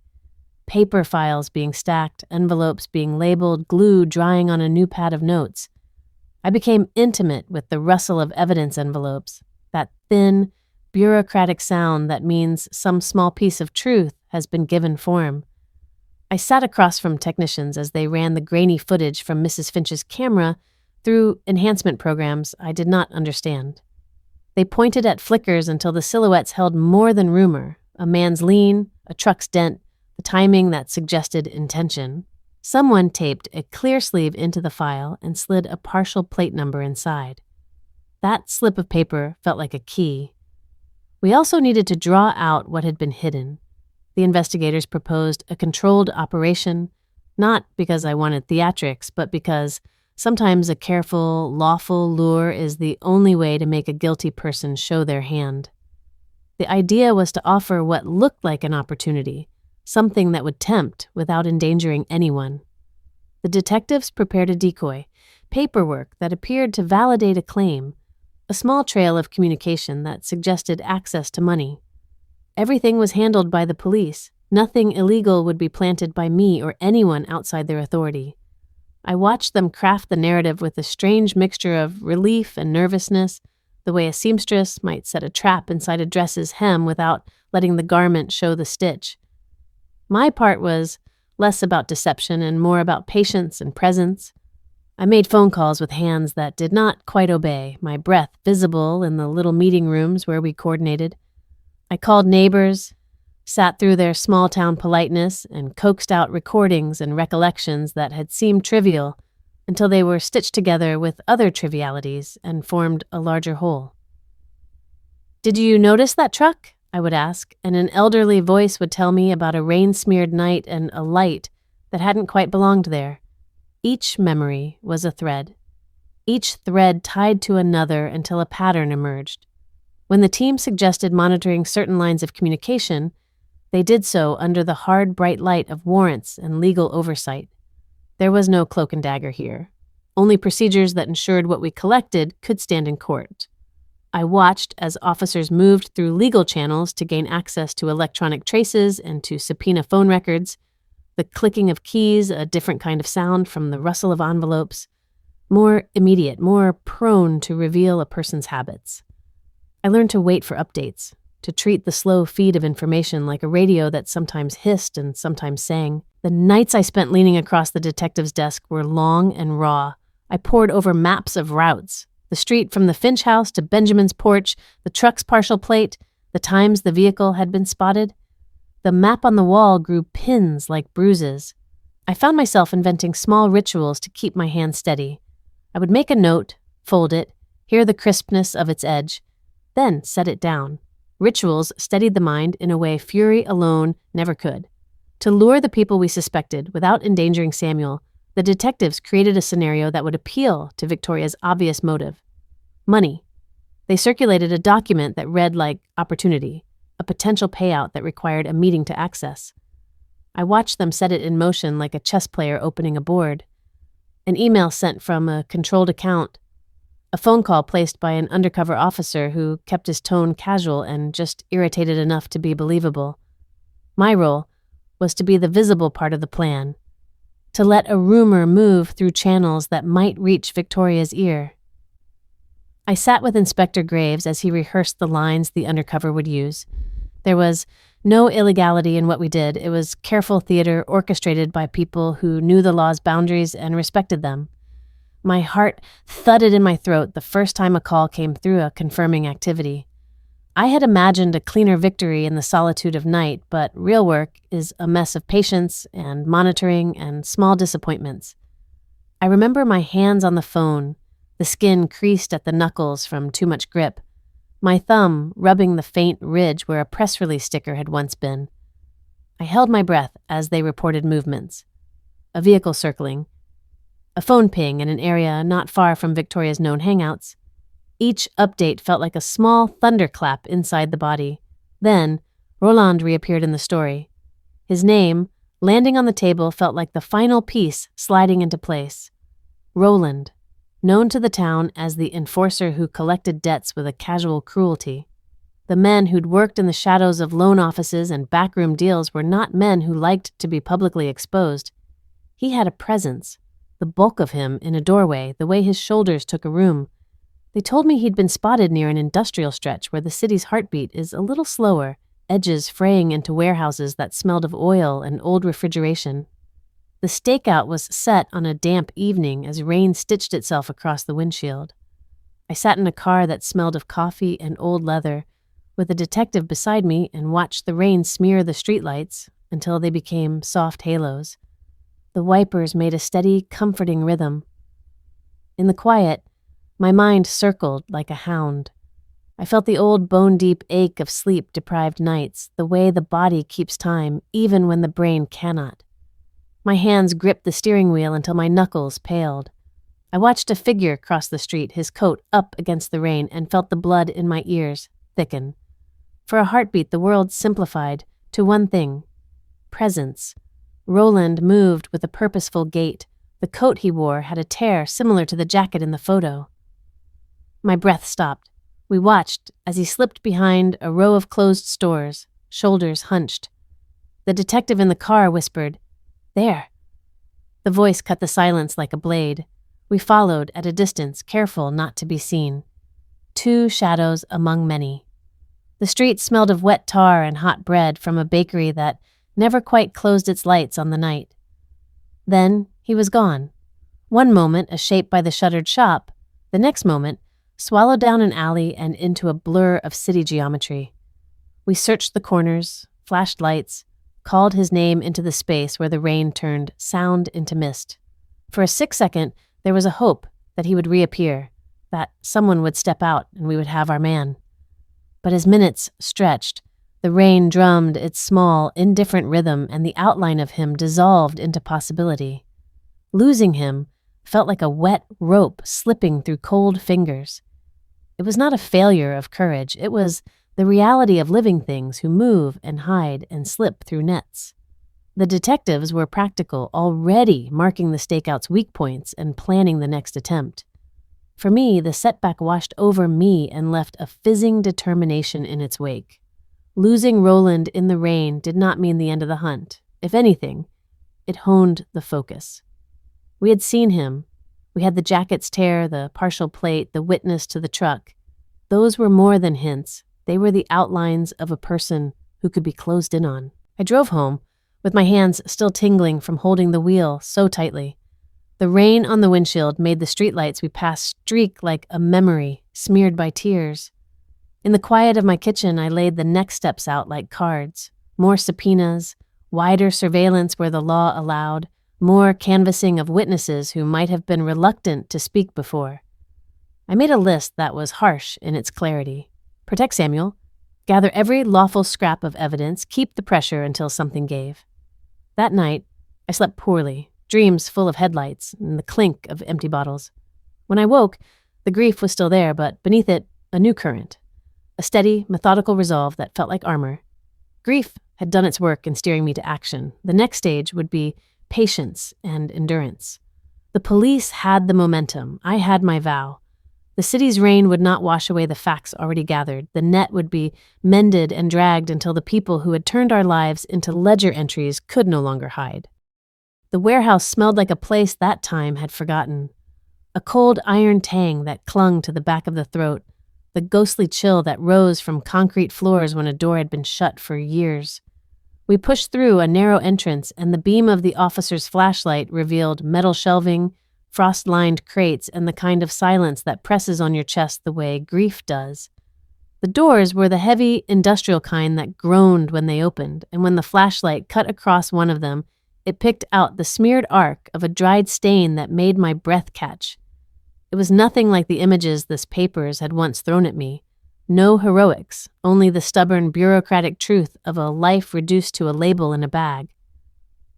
Paper files being stacked, envelopes being labeled, glue drying on a new pad of notes. I became intimate with the rustle of evidence envelopes, that thin, bureaucratic sound that means some small piece of truth has been given form. I sat across from technicians as they ran the grainy footage from Mrs. Finch's camera through enhancement programs I did not understand. They pointed at flickers until the silhouettes held more than rumor, a man's lean, a truck's dent, the timing that suggested intention. Someone taped a clear sleeve into the file and slid a partial plate number inside. That slip of paper felt like a key. We also needed to draw out what had been hidden. The investigators proposed a controlled operation, not because I wanted theatrics, but because sometimes a careful, lawful lure is the only way to make a guilty person show their hand. The idea was to offer what looked like an opportunity, something that would tempt without endangering anyone. The detectives prepared a decoy, paperwork that appeared to validate a claim, a small trail of communication that suggested access to money. Everything was handled by the police. Nothing illegal would be planted by me or anyone outside their authority. I watched them craft the narrative with a strange mixture of relief and nervousness, the way a seamstress might set a trap inside a dress's hem without letting the garment show the stitch. My part was less about deception and more about patience and presence. I made phone calls with hands that did not quite obey, my breath visible in the little meeting rooms where we coordinated. I called neighbors, sat through their small-town politeness, and coaxed out recordings and recollections that had seemed trivial until they were stitched together with other trivialities and formed a larger whole. "Did you notice that truck?" I would ask, and an elderly voice would tell me about a rain-smeared night and a light that hadn't quite belonged there. Each memory was a thread. Each thread tied to another until a pattern emerged. When the team suggested monitoring certain lines of communication, they did so under the hard, bright light of warrants and legal oversight. There was no cloak and dagger here. Only procedures that ensured what we collected could stand in court. I watched as officers moved through legal channels to gain access to electronic traces and to subpoena phone records, the clicking of keys, a different kind of sound from the rustle of envelopes, more immediate, more prone to reveal a person's habits. I learned to wait for updates, to treat the slow feed of information like a radio that sometimes hissed and sometimes sang. The nights I spent leaning across the detective's desk were long and raw. I pored over maps of routes, the street from the Finch house to Benjamin's porch, the truck's partial plate, the times the vehicle had been spotted. The map on the wall grew pins like bruises. I found myself inventing small rituals to keep my hand steady. I would make a note, fold it, hear the crispness of its edge, then set it down. Rituals steadied the mind in a way fury alone never could. To lure the people we suspected without endangering Samuel, the detectives created a scenario that would appeal to Victoria's obvious motive: money. They circulated a document that read like opportunity, a potential payout that required a meeting to access. I watched them set it in motion like a chess player opening a board. An email sent from a controlled account. A phone call placed by an undercover officer who kept his tone casual and just irritated enough to be believable. My role was to be the visible part of the plan, to let a rumor move through channels that might reach Victoria's ear. I sat with Inspector Graves as he rehearsed the lines the undercover would use. There was no illegality in what we did. It was careful theater orchestrated by people who knew the law's boundaries and respected them. My heart thudded in my throat the first time a call came through a confirming activity. I had imagined a cleaner victory in the solitude of night, but real work is a mess of patience and monitoring and small disappointments. I remember my hands on the phone, the skin creased at the knuckles from too much grip, my thumb rubbing the faint ridge where a press release sticker had once been. I held my breath as they reported movements. A vehicle circling, a phone ping in an area not far from Victoria's known hangouts. Each update felt like a small thunderclap inside the body. Then, Roland reappeared in the story. His name, landing on the table, felt like the final piece sliding into place. Roland, known to the town as the enforcer who collected debts with a casual cruelty. The men who'd worked in the shadows of loan offices and backroom deals were not men who liked to be publicly exposed. He had a presence, the bulk of him in a doorway, the way his shoulders took a room. They told me he'd been spotted near an industrial stretch where the city's heartbeat is a little slower, edges fraying into warehouses that smelled of oil and old refrigeration. The stakeout was set on a damp evening as rain stitched itself across the windshield. I sat in a car that smelled of coffee and old leather, with a detective beside me, and watched the rain smear the streetlights until they became soft halos. The wipers made a steady, comforting rhythm. In the quiet, my mind circled like a hound. I felt the old bone-deep ache of sleep-deprived nights, the way the body keeps time, even when the brain cannot. My hands gripped the steering wheel until my knuckles paled. I watched a figure cross the street, his coat up against the rain, and felt the blood in my ears thicken. For a heartbeat, the world simplified to one thing: presence. Roland moved with a purposeful gait. The coat he wore had a tear similar to the jacket in the photo. My breath stopped. We watched as he slipped behind a row of closed stores, shoulders hunched. The detective in the car whispered, "There." The voice cut the silence like a blade. We followed at a distance, careful not to be seen. Two shadows among many. The street smelled of wet tar and hot bread from a bakery that never quite closed its lights on the night. Then he was gone. One moment a shape by the shuttered shop, the next moment swallowed down an alley and into a blur of city geometry. We searched the corners, flashed lights, called his name into the space where the rain turned sound into mist. For a 6-second, there was a hope that he would reappear, that someone would step out and we would have our man. But as minutes stretched, the rain drummed its small, indifferent rhythm, and the outline of him dissolved into possibility. Losing him felt like a wet rope slipping through cold fingers. It was not a failure of courage, it was the reality of living things who move and hide and slip through nets. The detectives were practical, already marking the stakeout's weak points and planning the next attempt. For me, the setback washed over me and left a fizzing determination in its wake. Losing Roland in the rain did not mean the end of the hunt. If anything, it honed the focus. We had seen him. We had the jacket's tear, the partial plate, the witness to the truck. Those were more than hints. They were the outlines of a person who could be closed in on. I drove home, with my hands still tingling from holding the wheel so tightly. The rain on the windshield made the streetlights we passed streak like a memory smeared by tears. In the quiet of my kitchen, I laid the next steps out like cards. More subpoenas, wider surveillance where the law allowed, more canvassing of witnesses who might have been reluctant to speak before. I made a list that was harsh in its clarity. Protect Samuel. Gather every lawful scrap of evidence. Keep the pressure until something gave. That night, I slept poorly, dreams full of headlights and the clink of empty bottles. When I woke, the grief was still there, but beneath it, a new current. A steady, methodical resolve that felt like armor. Grief had done its work in steering me to action. The next stage would be patience and endurance. The police had the momentum. I had my vow. The city's rain would not wash away the facts already gathered. The net would be mended and dragged until the people who had turned our lives into ledger entries could no longer hide. The warehouse smelled like a place that time had forgotten. A cold iron tang that clung to the back of the throat, the ghostly chill that rose from concrete floors when a door had been shut for years. We pushed through a narrow entrance, and the beam of the officer's flashlight revealed metal shelving, frost-lined crates, and the kind of silence that presses on your chest the way grief does. The doors were the heavy, industrial kind that groaned when they opened, and when the flashlight cut across one of them, it picked out the smeared arc of a dried stain that made my breath catch. It was nothing like the images this papers had once thrown at me. No heroics, only the stubborn bureaucratic truth of a life reduced to a label in a bag.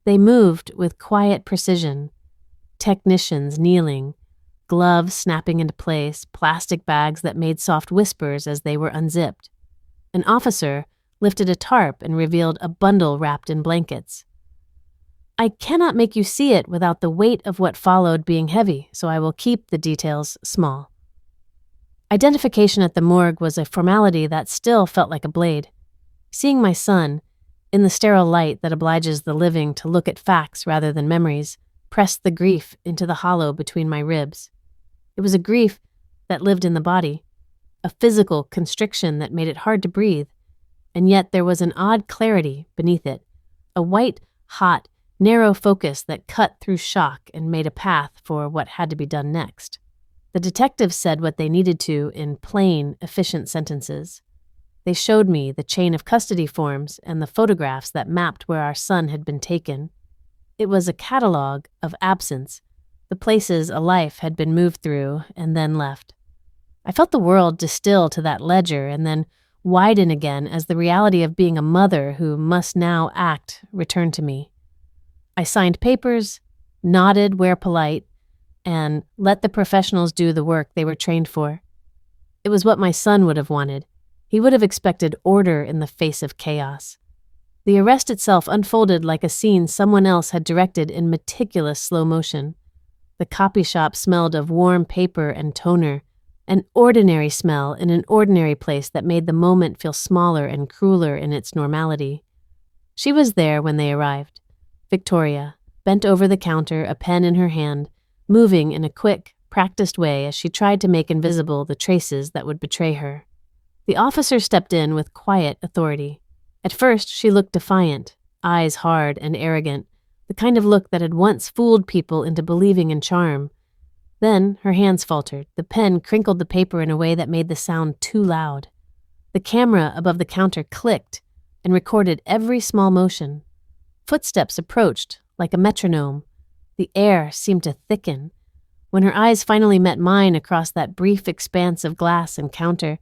They moved with quiet precision. Technicians kneeling, gloves snapping into place, plastic bags that made soft whispers as they were unzipped. An officer lifted a tarp and revealed a bundle wrapped in blankets. I cannot make you see it without the weight of what followed being heavy, so I will keep the details small. Identification at the morgue was a formality that still felt like a blade. Seeing my son, in the sterile light that obliges the living to look at facts rather than memories, pressed the grief into the hollow between my ribs. It was a grief that lived in the body, a physical constriction that made it hard to breathe, and yet there was an odd clarity beneath it, a white, hot, narrow focus that cut through shock and made a path for what had to be done next. The detectives said what they needed to in plain, efficient sentences. They showed me the chain of custody forms and the photographs that mapped where our son had been taken. It was a catalog of absence, the places a life had been moved through and then left. I felt the world distill to that ledger and then widen again as the reality of being a mother who must now act returned to me. I signed papers, nodded where polite, and let the professionals do the work they were trained for. It was what my son would have wanted. He would have expected order in the face of chaos. The arrest itself unfolded like a scene someone else had directed in meticulous slow motion. The copy shop smelled of warm paper and toner, an ordinary smell in an ordinary place that made the moment feel smaller and crueler in its normality. She was there when they arrived. Victoria, bent over the counter, a pen in her hand, moving in a quick, practiced way as she tried to make invisible the traces that would betray her. The officer stepped in with quiet authority. At first, she looked defiant, eyes hard and arrogant, the kind of look that had once fooled people into believing in charm. Then her hands faltered. The pen crinkled the paper in a way that made the sound too loud. The camera above the counter clicked and recorded every small motion. Footsteps approached, like a metronome. The air seemed to thicken. When her eyes finally met mine across that brief expanse of glass and counter,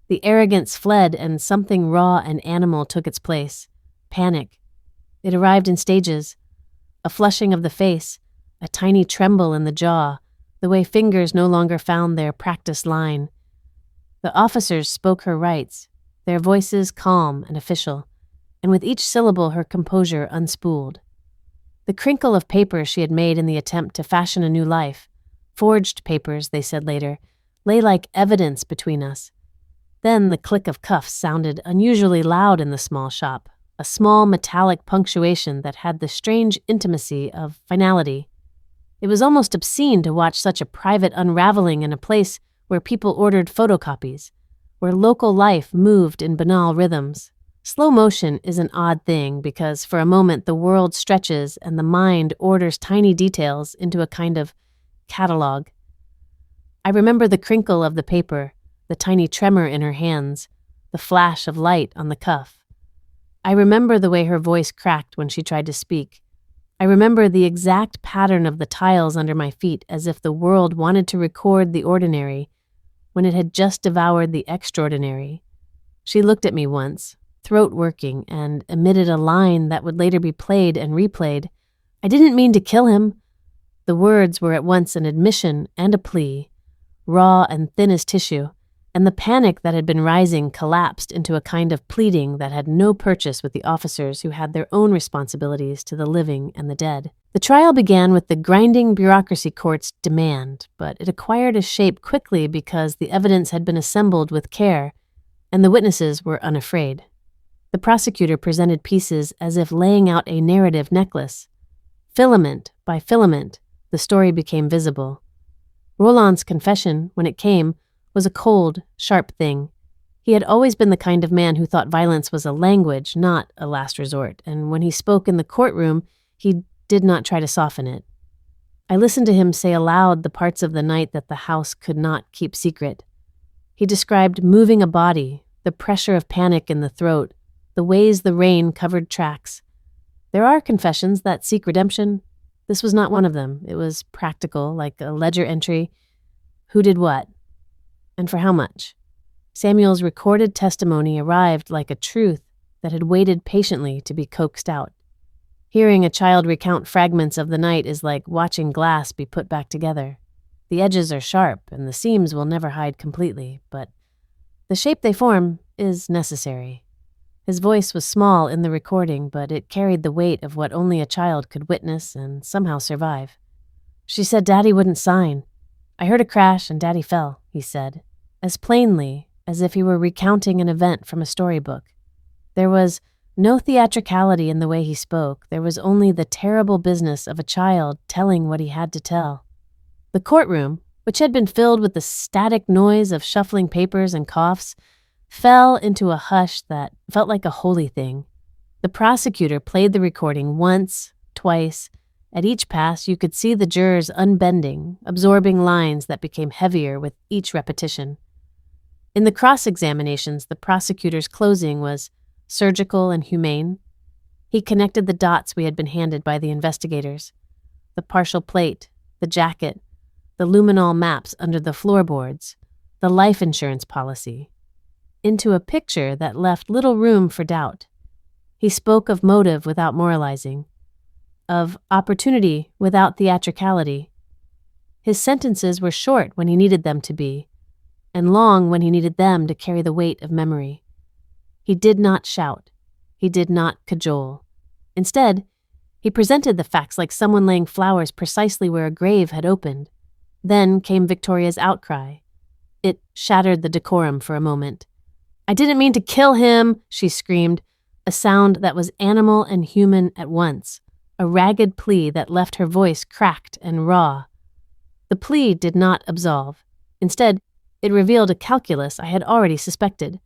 the arrogance fled and something raw and animal took its place. Panic. It arrived in stages. A flushing of the face, a tiny tremble in the jaw, the way fingers no longer found their practiced line. The officers spoke her rights, their voices calm and official, and with each syllable her composure unspooled. The crinkle of paper she had made in the attempt to fashion a new life, forged papers, they said later, lay like evidence between us. Then the click of cuffs sounded unusually loud in the small shop, a small metallic punctuation that had the strange intimacy of finality. It was almost obscene to watch such a private unraveling in a place where people ordered photocopies, where local life moved in banal rhythms. Slow motion is an odd thing because for a moment the world stretches and the mind orders tiny details into a kind of catalog. I remember the crinkle of the paper, the tiny tremor in her hands, the flash of light on the cuff. I remember the way her voice cracked when she tried to speak. I remember the exact pattern of the tiles under my feet as if the world wanted to record the ordinary when it had just devoured the extraordinary. She looked at me once, throat working, and emitted a line that would later be played and replayed. I didn't mean to kill him. The words were at once an admission and a plea, raw and thin as tissue, and the panic that had been rising collapsed into a kind of pleading that had no purchase with the officers who had their own responsibilities to the living and the dead. The trial began with the grinding bureaucracy court's demand, but it acquired a shape quickly because the evidence had been assembled with care, and the witnesses were unafraid. The prosecutor presented pieces as if laying out a narrative necklace. Filament by filament, the story became visible. Roland's confession, when it came, was a cold, sharp thing. He had always been the kind of man who thought violence was a language, not a last resort, and when he spoke in the courtroom, he did not try to soften it. I listened to him say aloud the parts of the night that the house could not keep secret. He described moving a body, the pressure of panic in the throat, the ways the rain covered tracks. There are confessions that seek redemption. This was not one of them. It was practical, like a ledger entry. Who did what? And for how much? Samuel's recorded testimony arrived like a truth that had waited patiently to be coaxed out. Hearing a child recount fragments of the night is like watching glass be put back together. The edges are sharp, and the seams will never hide completely, but the shape they form is necessary. His voice was small in the recording, but it carried the weight of what only a child could witness and somehow survive. She said Daddy wouldn't sign. I heard a crash and Daddy fell, he said, as plainly as if he were recounting an event from a storybook. There was no theatricality in the way he spoke. There was only the terrible business of a child telling what he had to tell. The courtroom, which had been filled with the static noise of shuffling papers and coughs, fell into a hush that felt like a holy thing. The prosecutor played the recording once, twice. At each pass, you could see the jurors unbending, absorbing lines that became heavier with each repetition. In the cross-examinations, the prosecutor's closing was surgical and humane. He connected the dots we had been handed by the investigators. The partial plate, the jacket, the luminol maps under the floorboards, the life insurance policy, into a picture that left little room for doubt. He spoke of motive without moralizing, of opportunity without theatricality. His sentences were short when he needed them to be, and long when he needed them to carry the weight of memory. He did not shout. He did not cajole. Instead, he presented the facts like someone laying flowers precisely where a grave had opened. Then came Victoria's outcry. It shattered the decorum for a moment. I didn't mean to kill him, she screamed, a sound that was animal and human at once, a ragged plea that left her voice cracked and raw. The plea did not absolve. Instead, it revealed a calculus I had already suspected.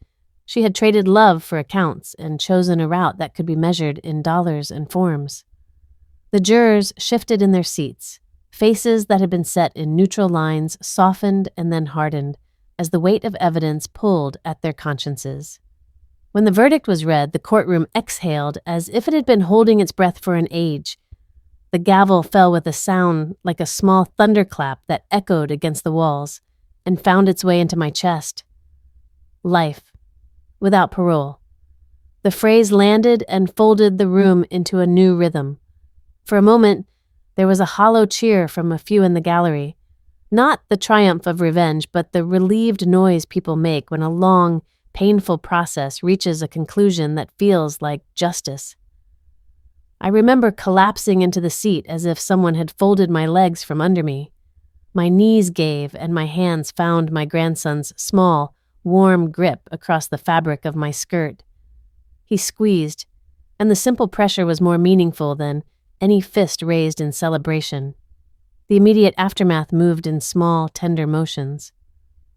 She had traded love for accounts and chosen a route that could be measured in dollars and forms. The jurors shifted in their seats. Faces that had been set in neutral lines softened and then hardened as the weight of evidence pulled at their consciences. When the verdict was read, the courtroom exhaled as if it had been holding its breath for an age. The gavel fell with a sound like a small thunderclap that echoed against the walls and found its way into my chest. Life, without parole. The phrase landed and folded the room into a new rhythm. For a moment, there was a hollow cheer from a few in the gallery. Not the triumph of revenge, but the relieved noise people make when a long, painful process reaches a conclusion that feels like justice. I remember collapsing into the seat as if someone had folded my legs from under me. My knees gave and my hands found my grandson's small, warm grip across the fabric of my skirt. He squeezed, and the simple pressure was more meaningful than any fist raised in celebration. The immediate aftermath moved in small, tender motions.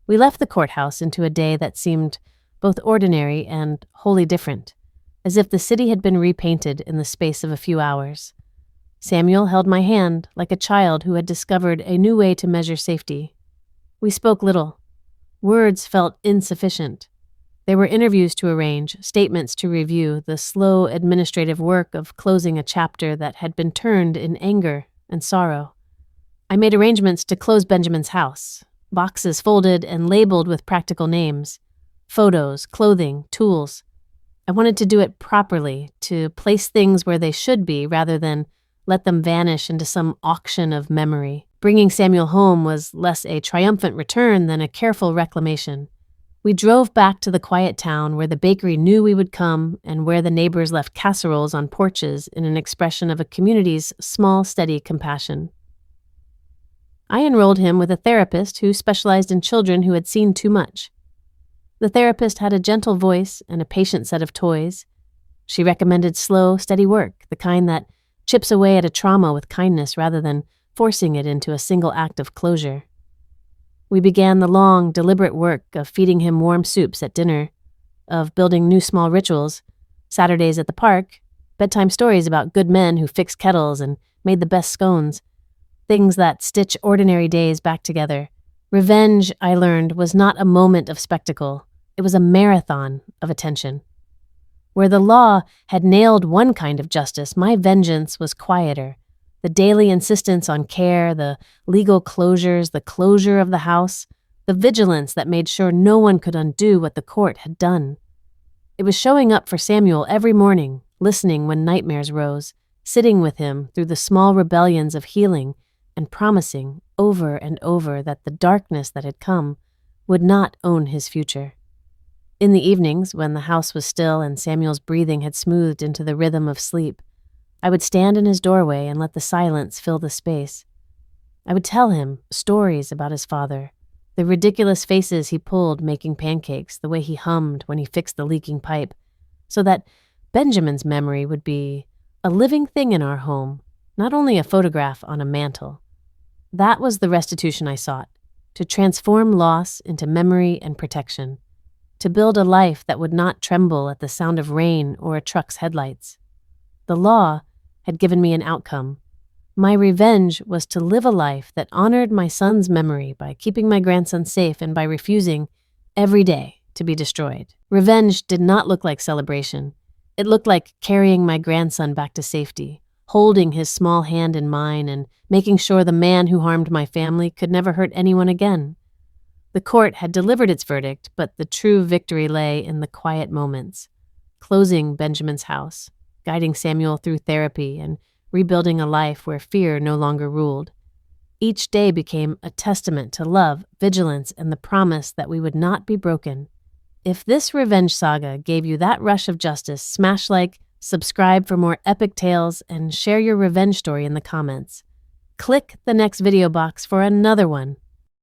We left the courthouse into a day that seemed both ordinary and wholly different, as if the city had been repainted in the space of a few hours. Samuel held my hand like a child who had discovered a new way to measure safety. We spoke little. Words felt insufficient. There were interviews to arrange, statements to review, the slow administrative work of closing a chapter that had been turned in anger and sorrow. I made arrangements to close Benjamin's house, boxes folded and labeled with practical names, photos, clothing, tools. I wanted to do it properly, to place things where they should be rather than let them vanish into some auction of memory. Bringing Samuel home was less a triumphant return than a careful reclamation. We drove back to the quiet town where the bakery knew we would come and where the neighbors left casseroles on porches in an expression of a community's small, steady compassion. I enrolled him with a therapist who specialized in children who had seen too much. The therapist had a gentle voice and a patient set of toys. She recommended slow, steady work, the kind that chips away at a trauma with kindness rather than forcing it into a single act of closure. We began the long, deliberate work of feeding him warm soups at dinner, of building new small rituals, Saturdays at the park, bedtime stories about good men who fixed kettles and made the best scones, things that stitch ordinary days back together. Revenge, I learned, was not a moment of spectacle. It was a marathon of attention. Where the law had nailed one kind of justice, my vengeance was quieter. The daily insistence on care, the legal closures, the closure of the house, the vigilance that made sure no one could undo what the court had done. It was showing up for Samuel every morning, listening when nightmares rose, sitting with him through the small rebellions of healing, and promising over and over that the darkness that had come would not own his future. In the evenings, when the house was still and Samuel's breathing had smoothed into the rhythm of sleep, I would stand in his doorway and let the silence fill the space. I would tell him stories about his father, the ridiculous faces he pulled making pancakes, the way he hummed when he fixed the leaking pipe, so that Benjamin's memory would be a living thing in our home, not only a photograph on a mantle. That was the restitution I sought, to transform loss into memory and protection, to build a life that would not tremble at the sound of rain or a truck's headlights. The law had given me an outcome. My revenge was to live a life that honored my son's memory by keeping my grandson safe and by refusing, every day, to be destroyed. Revenge did not look like celebration. It looked like carrying my grandson back to safety, holding his small hand in mine and making sure the man who harmed my family could never hurt anyone again. The court had delivered its verdict, but the true victory lay in the quiet moments, closing Benjamin's house, guiding Samuel through therapy, and rebuilding a life where fear no longer ruled. Each day became a testament to love, vigilance, and the promise that we would not be broken. If this revenge saga gave you that rush of justice, smash like, subscribe for more epic tales, and share your revenge story in the comments. Click the next video box for another one.